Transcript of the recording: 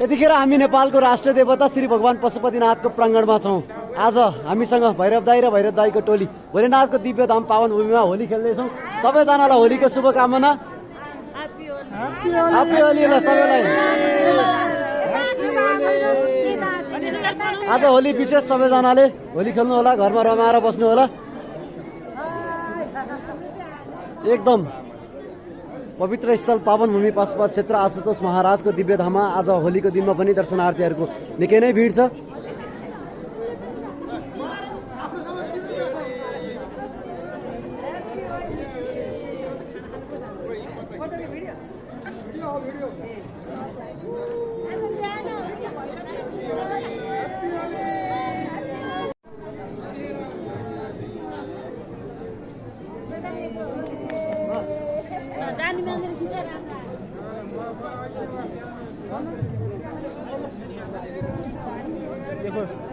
यतिखेर हामी नेपालको राष्ट्रिय देवता श्री भगवान पशुपतिनाथको प्राङ्गणमा छौँ। आज हामीसँग भैरव दाई र भैरव दाईको टोली भोलेनाथको दिव्य धाम पावन भूमिमा होली खेल्दैछौँ। सबैजनालाई होलीको शुभकामना। ह्यापी होली ल सबैलाई। आज होली विशेष सबैजनाले होली खेल्नु होला, घरमा रमाएर बस्नु होला। एकदम पवित्र स्थल पावन भूमि पशुपत क्षेत्र आशुतोष महाराजको दिव्य धाममा आज होलीको दिनमा पनि दर्शनार्थीहरूको निकै नै भिड छ। देखो